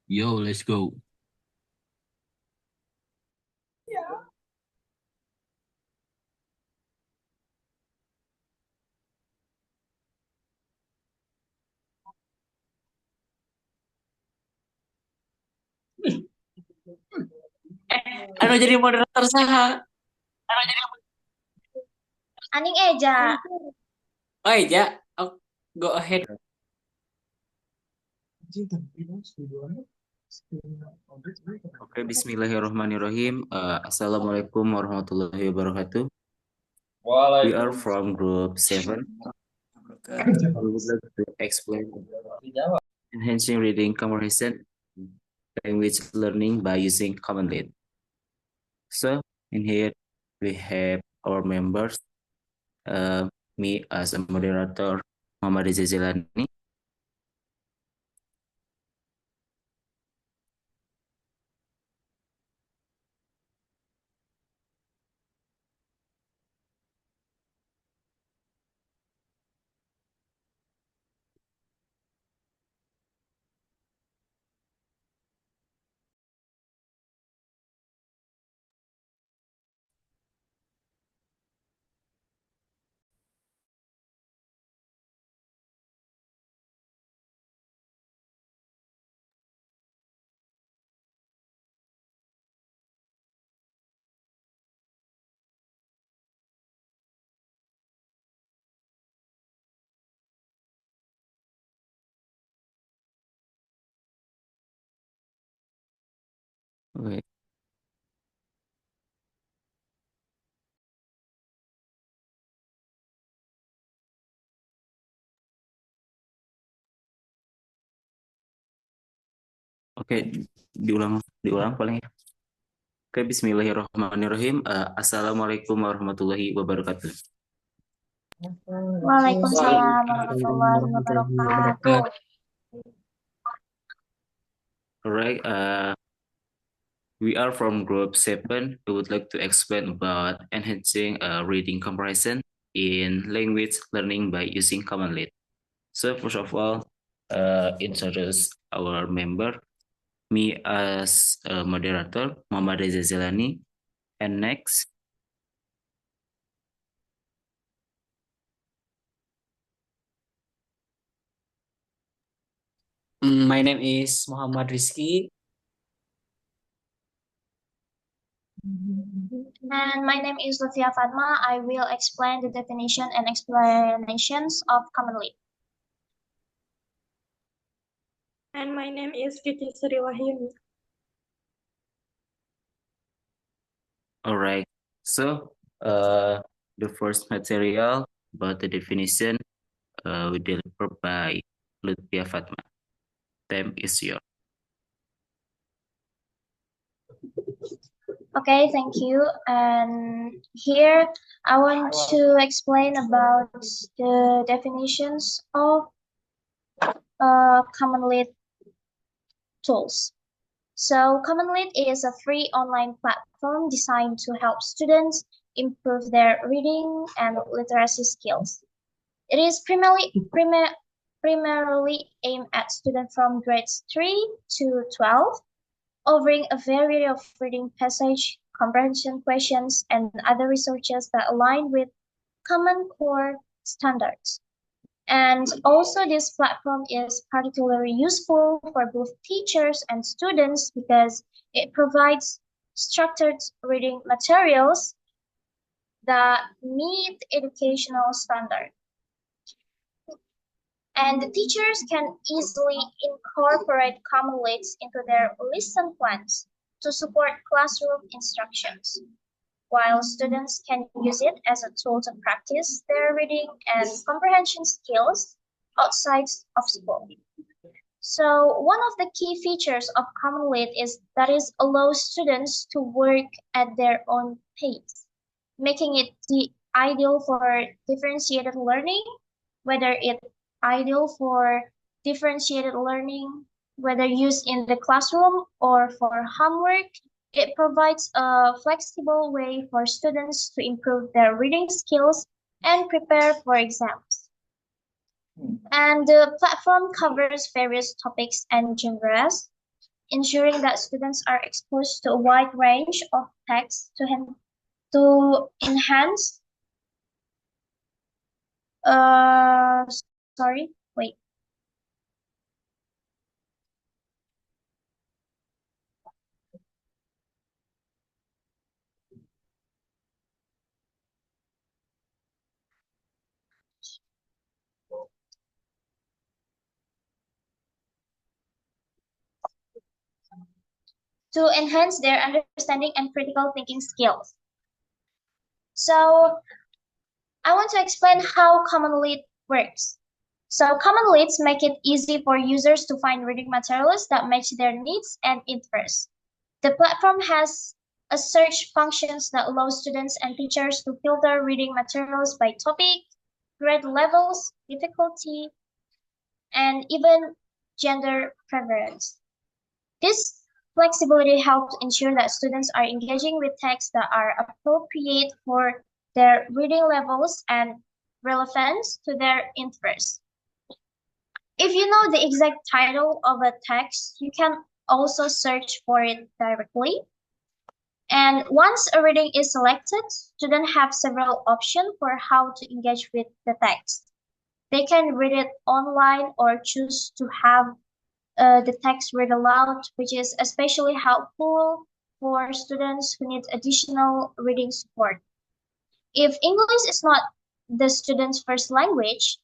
Yo, let's go. Anu jadi moderator saha? Aning Eja. Oh iya, oh, go ahead. Oke, Bismillahirrahmanirrahim. Assalamualaikum warahmatullahi wabarakatuh. We are from group 7. We would like to explain enhancing reading comprehension language learning by using CommonLit. So, in here we have our members, me as a moderator, Muhammad Reza. Okay. Oke, diulang paling ya. Oke, Bismillahirrahmanirrahim. Assalamualaikum warahmatullahi wabarakatuh. Waalaikumsalam warahmatullahi wabarakatuh. Alright, we are from group 7. We would like to explain about enhancing reading comprehension in language learning by using CommonLit. So first of all, introduce our member, me as a moderator, Muhammad Reza. And next, My name is Muhammad Rizky. And my name is Lutfia Fatma. I will explain the definition and explanations of CommonLit. And my name is Kiki Sriwahyuni. all right. So the first material about the definition will delivered by Lutfia Fatma. Time is yours. Okay, thank you. And here I want to explain about the definitions of CommonLit tools. So CommonLit is a free online platform designed to help students improve their reading and literacy skills. It is primarily aimed at students from grades 3 to 12, offering a variety of reading passage, comprehension questions, and other resources that align with Common Core standards. And also this platform is particularly useful for both teachers and students because it provides structured reading materials that meet educational standards. And the teachers can easily incorporate CommonLits into their lesson plans to support classroom instructions, while students can use it as a tool to practice their reading and comprehension skills outside of school. So one of the key features of CommonLit is that it allows students to work at their own pace, making it the ideal for differentiated learning, whether it ideal for differentiated learning, whether used in the classroom or for homework. It provides a flexible way for students to improve their reading skills and prepare for exams. And the platform covers various topics and genres, ensuring that students are exposed to a wide range of texts to enhance, uh, sorry, wait. To enhance their understanding and critical thinking skills. So I want to explain how CommonLit works. So CommonLits make it easy for users to find reading materials that match their needs and interests. The platform has a search functions that allows students and teachers to filter reading materials by topic, grade levels, difficulty, and even gender preference. This flexibility helps ensure that students are engaging with texts that are appropriate for their reading levels and relevance to their interests. If you know the exact title of a text, you can also search for it directly. And once a reading is selected, students have several options for how to engage with the text. They can read it online or choose to have the text read aloud, which is especially helpful for students who need additional reading support. If English is not the student's first language,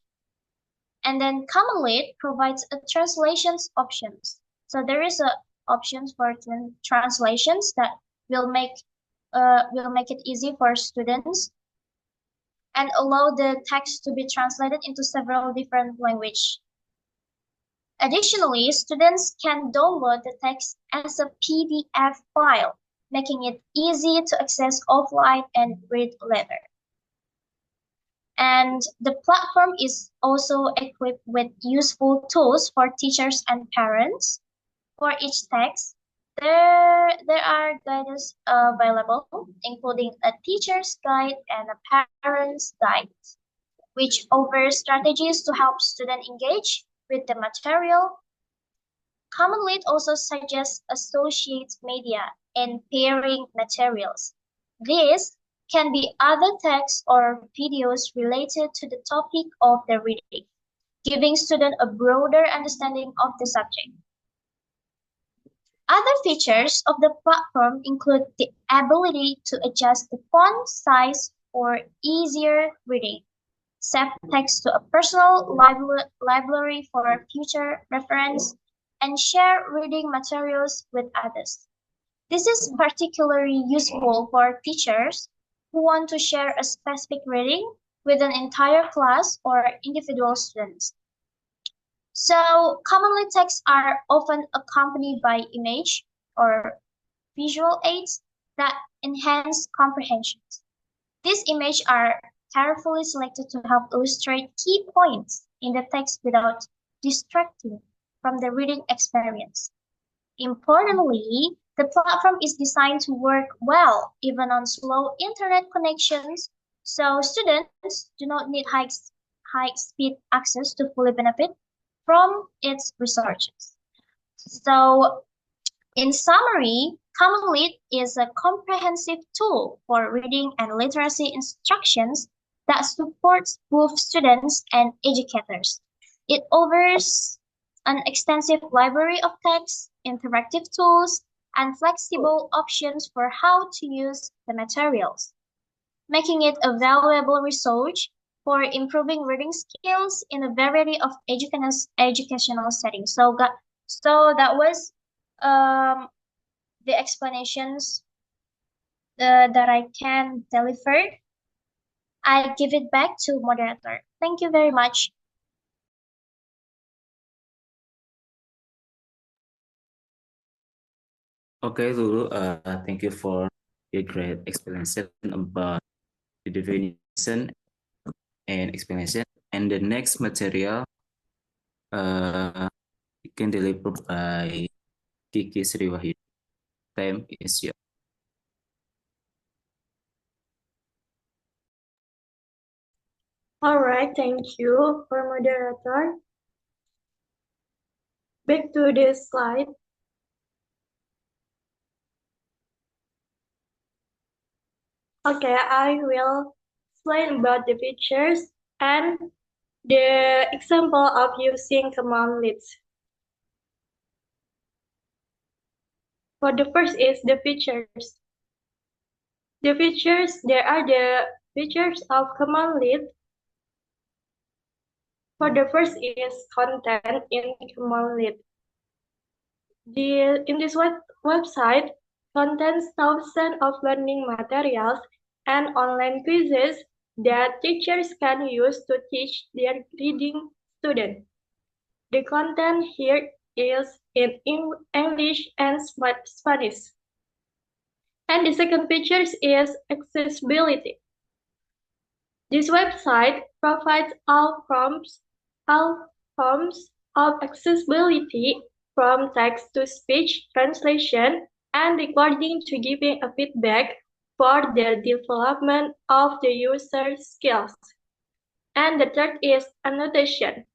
and then CommonLit provides a translations options. So there is a options for translations that will make it easy for students and allow the text to be translated into several different languages. Additionally, students can download the text as a PDF file, making it easy to access offline and read later. And the platform is also equipped with useful tools for teachers and parents. For each text, there are guides available, including a teacher's guide and a parent's guide, which offers strategies to help students engage with the material. CommonLit also suggests associate media and pairing materials. These can be other texts or videos related to the topic of the reading, giving students a broader understanding of the subject. Other features of the platform include the ability to adjust the font size for easier reading, save text to a personal library for future reference, and share reading materials with others. This is particularly useful for teachers who want to share a specific reading with an entire class or individual students. So commonly texts are often accompanied by image or visual aids that enhance comprehension. These images are carefully selected to help illustrate key points in the text without distracting from the reading experience. Importantly, the platform is designed to work well even on slow internet connections, so students do not need high-speed access to fully benefit from its resources. So, in summary, CommonLit is a comprehensive tool for reading and literacy instructions that supports both students and educators. It offers an extensive library of texts, interactive tools, and flexible options for how to use the materials, making it a valuable resource for improving reading skills in a variety of educational settings. So that was um, the explanations that I can deliver. I give it back to moderator. Thank you very much. Okay, Lulu, thank you for your great explanation about the definition and explanation. And the next material can deliver by Kiki Sriwahyuni. Time is yours. All right, thank you for moderator. Back to this slide. Okay, I will explain about the features and the example of using CommonLit. For the first is the features. There are the features of CommonLit. For the first is content in CommonLit. In this website contains thousands of learning materials and online quizzes that teachers can use to teach their reading students. The content here is in English and Spanish. And the second feature is accessibility. This website provides all forms of accessibility from text-to-speech translation and recording to giving a feedback for the development of the user skills. And the third is annotation.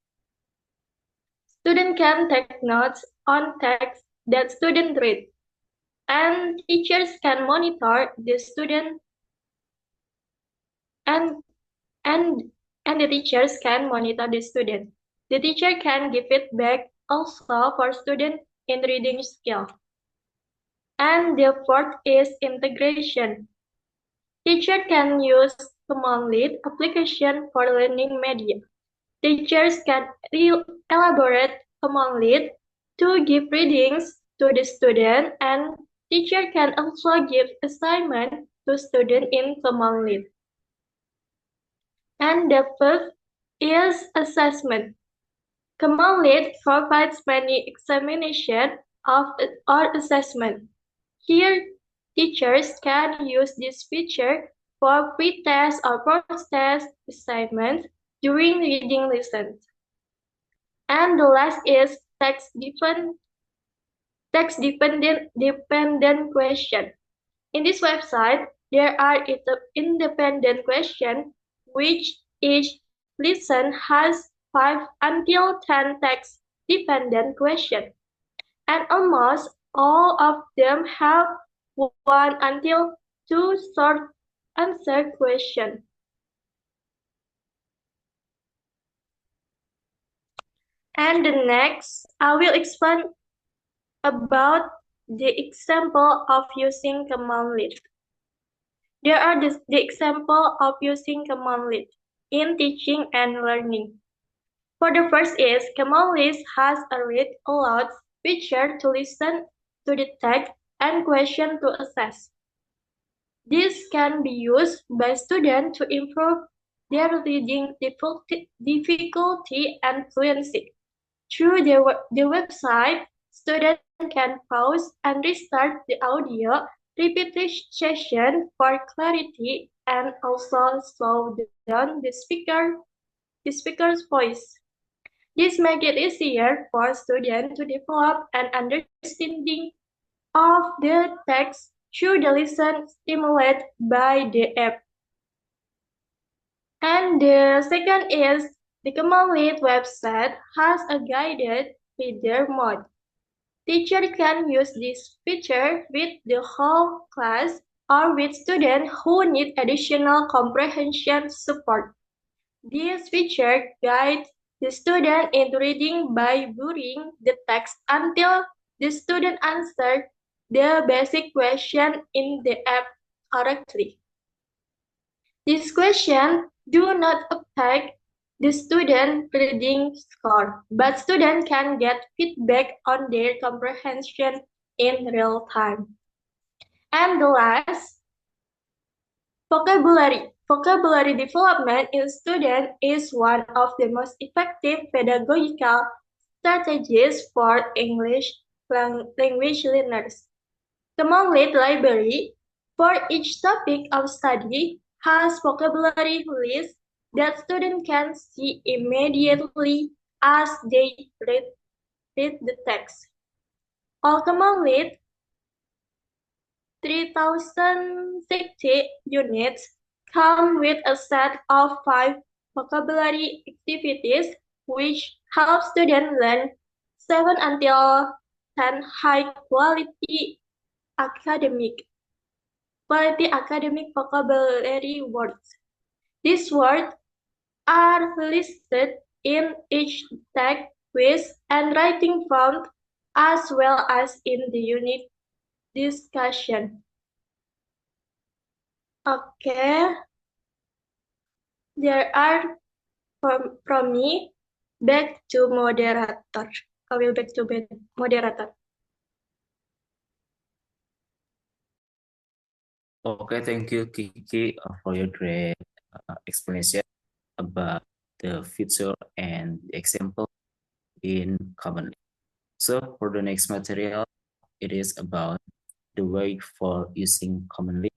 Students can take notes on text that students read, and teachers can monitor the student and and the teachers can monitor the student. The teacher can give feedback also for student in reading skill. And the fourth is integration. Teacher can use CommonLit application for learning media. Teachers can elaborate CommonLit to give readings to the student, and teacher can also give assignment to student in CommonLit. And the fifth is assessment. CommonLit provides many examination or assessment. Here, teachers can use this feature for pre-test or post-test assignments during reading lessons. And the last is text-dependent question. In this website, there are independent questions, which each lesson has 5 until 10 text-dependent questions, and almost all of them have 1 until 2 short answer questions. And the next, I will explain about the example of using CommonLit. There are the example of using CommonLit in teaching and learning. For the first is, CommonLit has a read aloud feature to listen to the text and question to assess. This can be used by students to improve their reading difficulty and fluency. Through the website, students can pause and restart the audio, repeat each session for clarity, and also slow down the speaker's voice. This makes it easier for students to develop an understanding of the text through the lesson stimulated by the app. And the second is the CommonLit website has a guided reader mode. Teacher can use this feature with the whole class or with students who need additional comprehension support. This feature guides the student in reading by viewing the text until the student answers the basic question in the app correctly. These questions do not affect the student reading score, but students can get feedback on their comprehension in real time. And the last, vocabulary. Vocabulary development in students is one of the most effective pedagogical strategies for English language learners. The CommonLit library for each topic of study has vocabulary lists that students can see immediately as they read the text. All CommonLit 3060 units come with a set of 5 vocabulary activities which help students learn 7 until 10 high-quality academic 20 academic vocabulary words. These words are listed in each tag quiz and writing prompt as well as in the unit discussion. Okay, there are from me back to moderator. I will back to moderator. Okay, thank you, Kiki, for your great explanation about the feature and example in CommonLit. So for the next material, it is about the way for using CommonLit.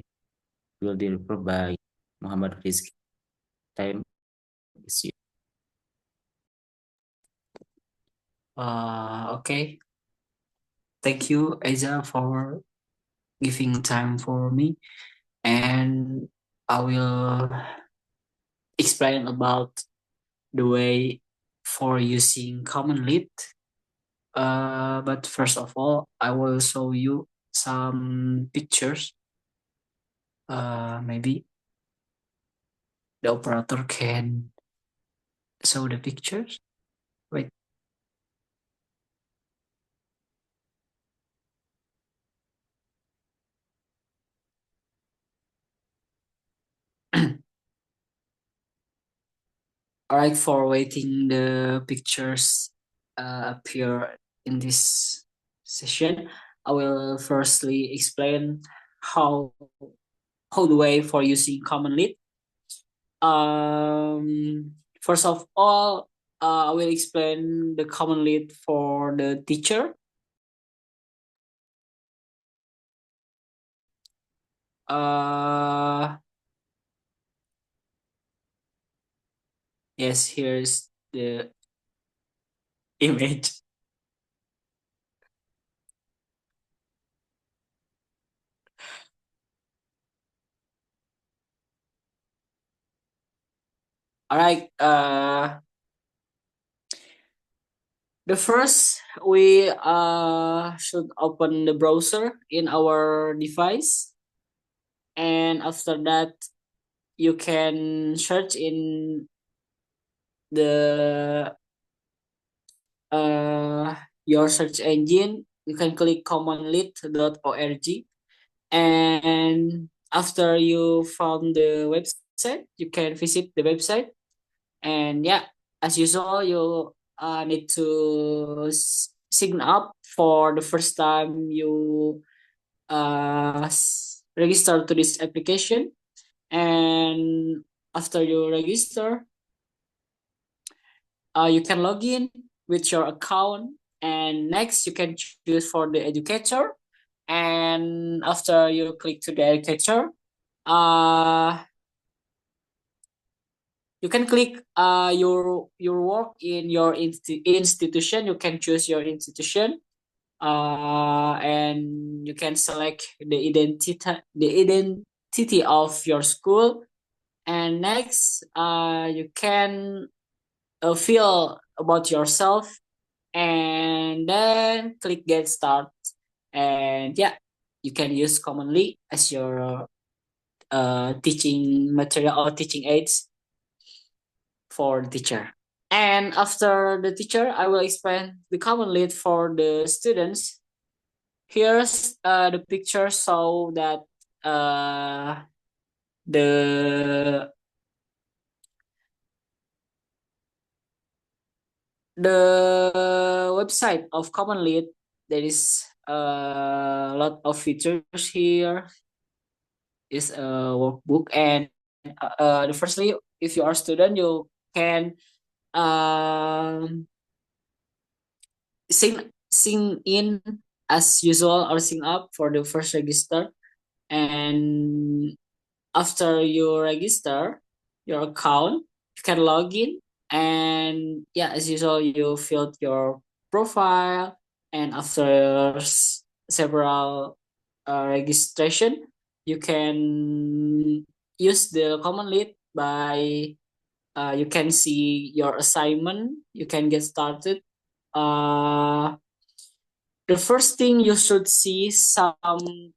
Will be delivered by Muhammad Rizky. Time is you. Okay. Thank you, Reza, for giving time for me. And I will explain about the way for using CommonLit. But first of all, I will show you some pictures. Maybe the operator can show the pictures. Wait. All right, for waiting the pictures appear in this session, I will firstly explain how the way for using CommonLit. First of all, I will explain the CommonLit for the teacher. Yes, here's the image. All right. The first, we should open the browser in our device, and after that, you can search in the your search engine. You can click commonlit.org, and after you found the website, you can visit the website. And yeah, as usual, you need to sign up for the first time you register to this application. And after you register, you can log in with your account, and next you can choose for the educator. And after you click to the educator, you can click your work in your institution. You can choose your institution, and you can select the identity of your school. And next, you can feel about yourself, and then click get start. And yeah, you can use commonly as your teaching material or teaching aids for the teacher. And after the teacher, I will explain the CommonLit for the students. Here's the picture so that the website of CommonLit, there is a lot of features here. Is a workbook, and the firstly, if you are a student, you can um, sing in as usual or sing up for the first register. And after you register your account, you can log in, and yeah, as usual, you filled your profile. And after several registration, you can use the CommonLit by you can see your assignment. You can get started. uh, the first thing you should see some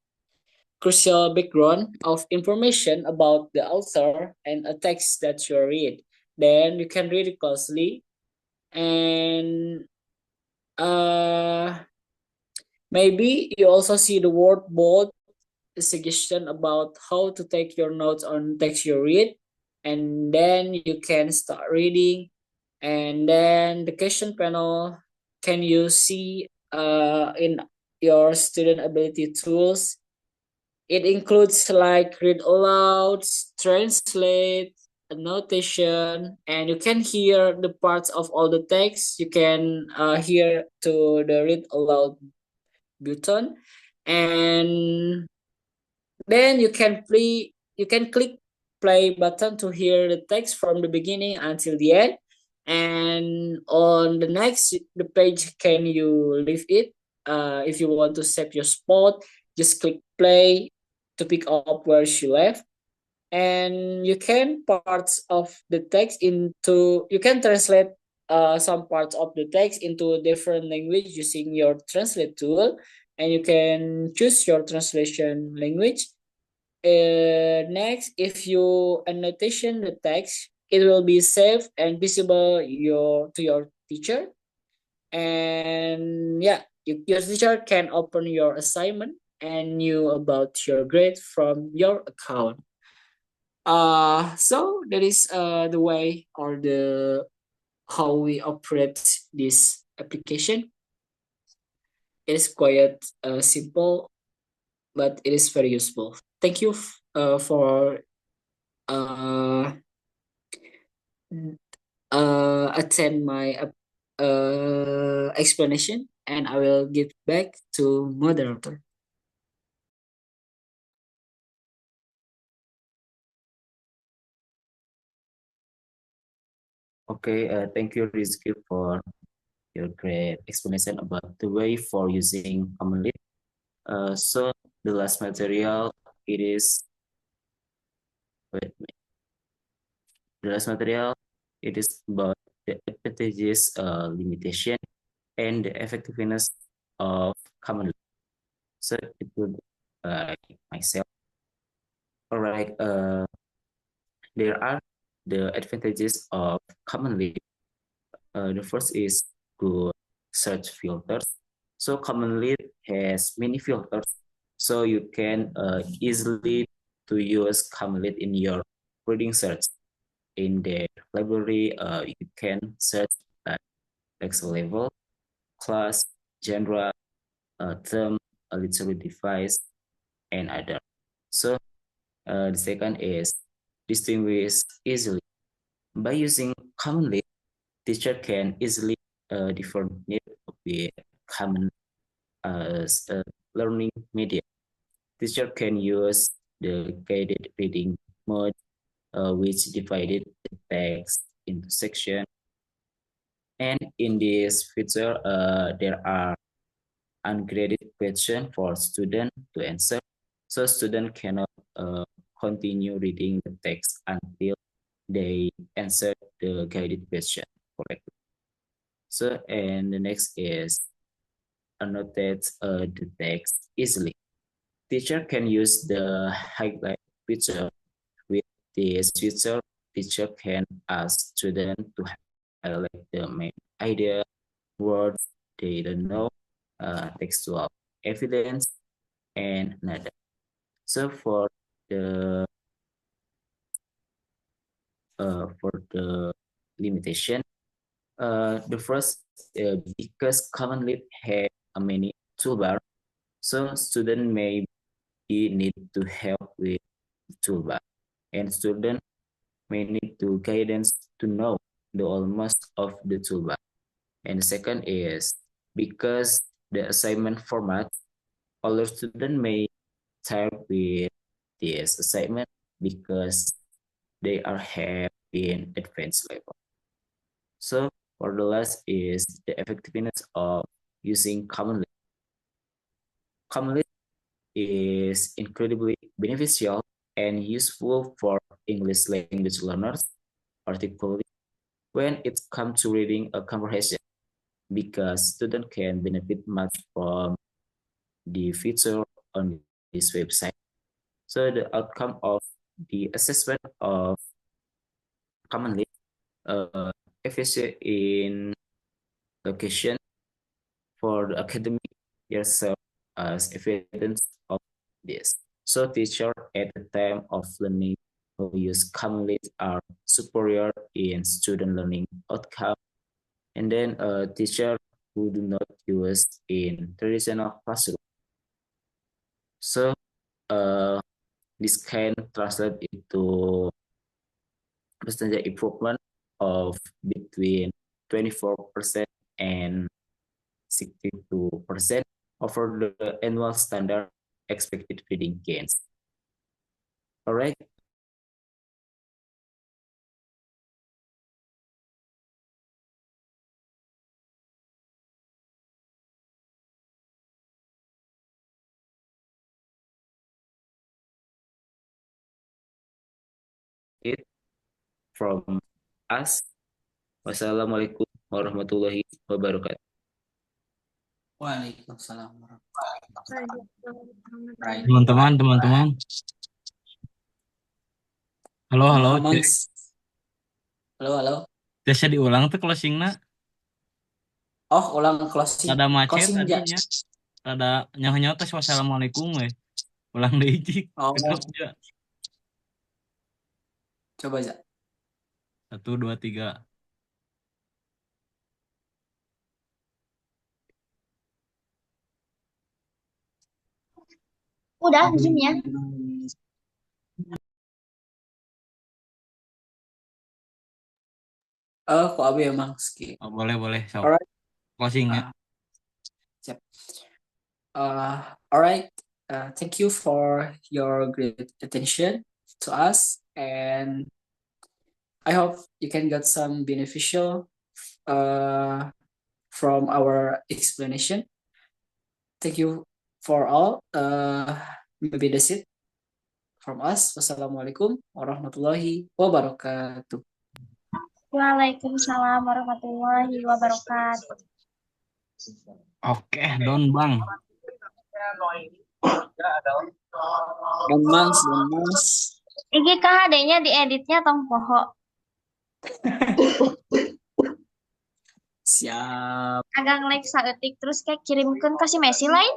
crucial background of information about the author and a text that you read. Then you can read it closely and maybe you also see the word bold, a suggestion about how to take your notes on text you read, and then you can start reading. And then the question panel, can you see in your student ability tools? It includes like read aloud, translate, annotation, and you can hear the parts of all the text. You can hear to the read aloud button, and then you can click play button to hear the text from the beginning until the end. And on the next the page, can you leave it? If you want to save your spot, just click play to pick up where she left. And you can parts of the text into you can translate some parts of the text into a different language using your translate tool, and you can choose your translation language. Next, if you annotation the text, it will be saved and visible to your teacher. And yeah, your teacher can open your assignment and knew about your grade from your account. So that is the way or the how we operate this application. It is quite simple, but it is very useful. Thank you for uh, attend my explanation, and I will give back to moderator. Okay, thank you, Rizky, for your great explanation about the way for using CommonLit. So the last material, it is, wait, the last material, it is about the advantages, limitation, and the effectiveness of CommonLit. So it would myself. All right, there are the advantages of CommonLit. The first is good search filters. So CommonLit has many filters, so you can easily to use CommonLit in your reading search. In the library, you can search text level, class, genre, term, a literary device, and other. So the second is distinguish easily. By using CommonLit, teacher can easily differentiate with common learning media. Teacher can use the guided reading mode, which divided the text into sections. And in this feature, there are ungraded questions for students to answer. So student cannot continue reading the text until they answer the guided question correctly. So, and the next is annotate the text easily. Teacher can use the highlight feature. With this feature, teacher can ask students to highlight the main idea, words they don't know, textual evidence, and another. So for the limitation, the first because CommonLit have a many toolbar, so student may need to help with the toolbar, and student may need to guidance to know the almost of the toolbar. And the second is because the assignment format, older student may start with this assignment because they are have in advanced level. So for the last is the effectiveness of using CommonLit. CommonLit is incredibly beneficial and useful for English language learners, particularly when it comes to reading a comprehension, because students can benefit much from the feature on this website. So the outcome of the assessment of CommonLit efficient in location for the academic year serve as evidence of this. So teachers at the time of learning who use CommonLit are superior in student learning outcome, and then a teacher who do not use in traditional classroom. So this can translate into percentage improvement of between 24% and 62% over the annual standard expected reading gains. All right. It from us. Wassalamualaikum warahmatullahi wabarakatuh. Waalaikumsalam warahmatullahi wabarakatuh. Teman-teman. Halo, Amangs. Halo. Bisa diulang tuh closing-na. Oh, ulang closing. Ada macet Closing tadinya. Ada nyaho-nyaho tes wassalamualaikum we. Ulang deui cik. Oh. Ya. Coba aja. 1, 2, 3. Udah Zoom-nya. Kok Abi emang ski. Oh, boleh. So. Alright. Closing-nya. Alright. Thank you for your great attention to us, and I hope you can get some beneficial from our explanation. Thank you for all. Maybe that's it from us. Wassalamualaikum warahmatullahi wabarakatuh. Waalaikumsalam warahmatullahi wabarakatuh. Oke, Don Bang. Don Mas. Iki KHD-nya dieditnya tong poho. Siap. Agang like saeutik terus kayak kirimkeun ka si Messi lain.